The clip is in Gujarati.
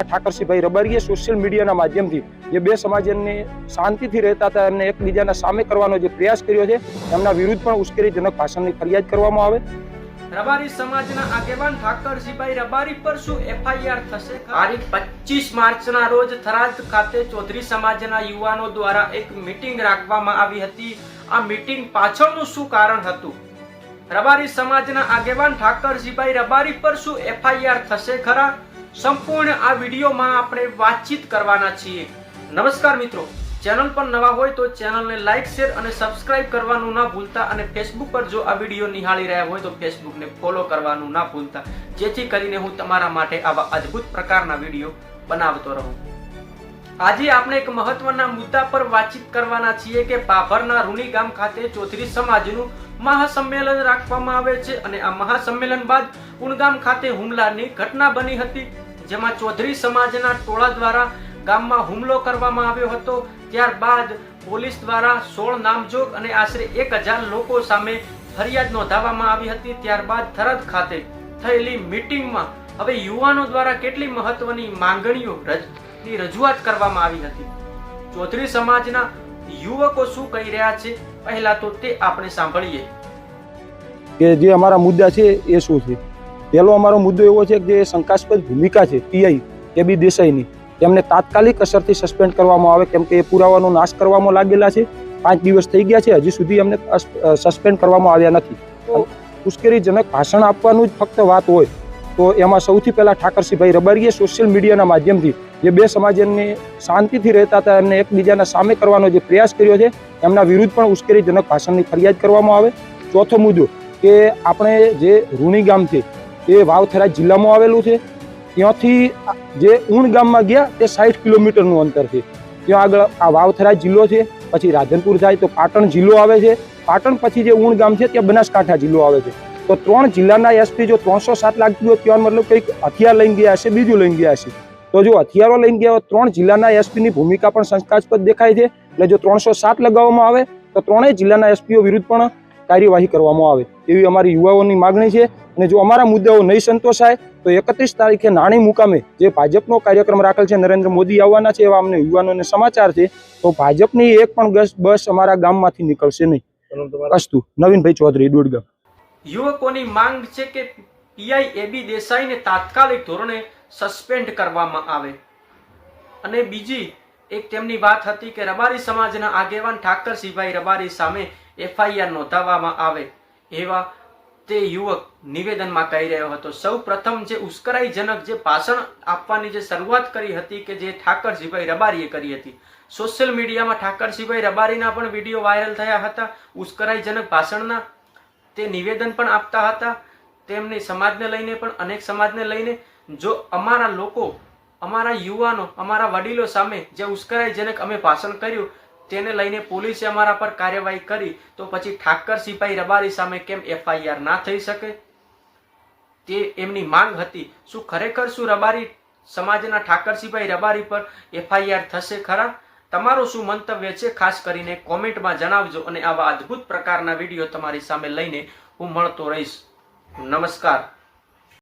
ઠાકરસિંહભાઈ રબારીએ સોશિયલ મીડિયાના માધ્યમથી જે બે સમાજને શાંતિથી રહેતા હતા એમને એકબીજાના સામે કરવાનો જે પ્રયાસ કર્યો છે એમના વિરુદ્ધ પણ ઉશ્કેરણીજનક ભાષણની ફરિયાદ કરવામાં આવે। રબારી સમાજના આગેવાન ઠાકરસિંહભાઈ રબારી પર શું એફઆઈઆર થશે? તારીખ 25 માર્ચના રોજ થરાદ ખાતે ચૌધરી સમાજના યુવાનો દ્વારા એક મીટિંગ રાખવામાં આવી હતી। આ મીટિંગ પાછળનું શું કારણ હતું? રબારી સમાજના આગેવાન ઠાકરસિંહભાઈ રબારી પર શું એફઆઈઆર થશે ખરા? સંપૂર્ણ આ વિડીયોમાં આપણે વાતચીત કરવાના છીએ। નમસ્કાર મિત્રો, ચેનલ પર નવા હોય તો ચેનલને લાઈક, શેર અને સબસ્ક્રાઇબ કરવાનું ના ભૂલતા અને ફેસબુક પર જો આ વિડીયો નિહાળી રહ્યા હોય તો ફેસબુકને ફોલો કરવાનું ના ભૂલતા, જેથી કરીને હું તમારા માટે આવા અદ્ભુત પ્રકારના વિડીયો બનાવતો રહું। આજે આપણે એક મહત્વના મુદ્દા પર વાતચીત કરવાના છીએ કે ભાભરના રૂની ગામ ખાતે ચૌધરી સમાજનું મહાસંમેલન રાખવામાં આવે છે અને આ મહાસંમેલન બાદ ઉણગામ ખાતે હુમલાની ઘટના બની હતી, જેમાં ચૌધરી સમાજના ટોળા દ્વારા ગામમાં હુમલો કરવામાં આવ્યો હતો। ત્યારબાદ પોલીસ દ્વારા 16 નામજોગ અને આશરે 1000 લોકો સામે ફરિયાદ નોંધાવવામાં આવી હતી। ત્યારબાદ થરાદ ખાતે થયેલી મીટિંગમાં હવે યુવાનો દ્વારા કેટલી મહત્વની માંગણીઓની રજૂઆત કરવામાં આવી હતી। ચૌધરી સમાજના યુવકો શું કહી રહ્યા છે, પહેલા તો તે આપણે સાંભળીએ કે જે અમારા મુદ્દા છે એ શું છે। પહેલો અમારો મુદ્દો એવો છે કે જે શંકાસ્પદ ભૂમિકા છે પીઆઈ કેબી દેસાઈની, તેમને તાત્કાલિક અસરથી સસ્પેન્ડ કરવામાં આવે, કેમ કે એ પુરાવાનો નાશ કરવામાં લાગેલા છે। 5 દિવસ થઈ ગયા છે, હજી સુધી અમને સસ્પેન્ડ કરવામાં આવ્યા નથી। ઉશ્કેરણીજનક ભાષણ આપવાનું જ ફક્ત વાત હોય તો એમાં સૌથી પહેલા ઠાકરસિંહભાઈ રબારીએ સોશિયલ મીડિયાના માધ્યમથી જે બે સમાજને શાંતિથી રહેતા હતા એમને એકબીજાના સામે કરવાનો જે પ્રયાસ કર્યો છે એમના વિરુદ્ધ પણ ઉશ્કેરણીજનક ભાષણની ફરિયાદ કરવામાં આવે। ચોથો મુદ્દો કે આપણે જે રૂણી ગામ છે એ વાવ-થરાદ જિલ્લામાં આવેલું છે, ત્યાંથી જે ઉણ ગામમાં ગયા તે 60 કિલોમીટરનું અંતર છે। ત્યાં આગળ આ વાવ-થરાદ જિલ્લો છે, પછી રાધનપુર જાય તો પાટણ જિલ્લો આવે છે, પાટણ પછી જે ઉણ ગામ છે ત્યાં બનાસકાંઠા જિલ્લો આવે છે। તો 3 જિલ્લાના એસપી જો 307 લાગતું હોય ત્યાં મતલબ કંઈક હથિયાર લઈને ગયા હશે, બીજું લઈને ગયા હશે। તો જો હથિયારો લઈને ગયા હોય 3 જિલ્લાના એસપીની ભૂમિકા પણ શંકાસ્પદ દેખાય છે, એટલે જો 307 લગાવવામાં આવે તો 3 જિલ્લાના એસપીઓ વિરુદ્ધ પણ કાર્યવાહી કરવામાં આવે એવી અમારી યુવાઓની માગણી છે। અને જો અમારા મુદ્દાઓ નહીં સંતોષાય તો 31 તારીખે નાણી મુકામે જે ભાજપનો કાર્યક્રમ રાખેલ છે, નરેન્દ્ર મોદી આવવાના છે એવા અમને યુવાનોને સમાચાર છે, તો ભાજપની એક પણ બસ અમારા ગામમાંથી નીકળશે નહીં। અસ્તુ। નવીનભાઈ ચૌધરી, દોડગામ। યુવકોની માંગ છે કે પીઆઈ એબી દેસાઈને તાત્કાલિક ધોરણે સસ્પેન્ડ કરવામાં આવે અને બીજી એક તેમની વાત હતી કે રબારી સમાજના આગેવાન ઠાકરસિંહભાઈ રબારી સામે એફઆઈઆર નોંધાવવામાં આવે એવા તે યુવક નિવેદનમાં કહી રહ્યો હતો। સૌ પ્રથમ જે ઉશ્કેરણીજનક જે ભાષણ આપવાની જે શરૂઆત કરી હતી કે જે ઠાકરસિંહભાઈ રબારીએ કરી હતી, સોશિયલ મીડિયામાં ઠાકરસિંહભાઈ રબારીના પણ વિડીયો વાયરલ થયા હતા ઉશ્કેરણીજનક ભાષણના। તે નિવેદન પણ આપતા હતા, તેમની સમાજને લઈને પણ અનેક સમાજને લઈને। જો અમારા લોકો, અમારા યુવાનો, અમારા વડીલો સામે જે ઉશ્કેરણીજનક અમે ભાષણ કર્યું તેને લઈને પોલીસે અમારા પર કાર્યવાહી કરી, તો પછી ઠાકરસિંહભાઈ રબારી સામે કેમ એફઆઈઆર ના થઈ શકે? તે એમની માંગ હતી। શું ખરેખર શું રબારી સમાજના ઠાકરસિંહભાઈ રબારી પર એફઆઈઆર થશે ખરા? તમારું શું મંતવ્ય છે ખાસ કરીને કોમેન્ટમાં જણાવજો અને આવા અદ્ભુત પ્રકારના વિડીયો તમારી સામે લઈને હું મળતો રહીશ। નમસ્કાર।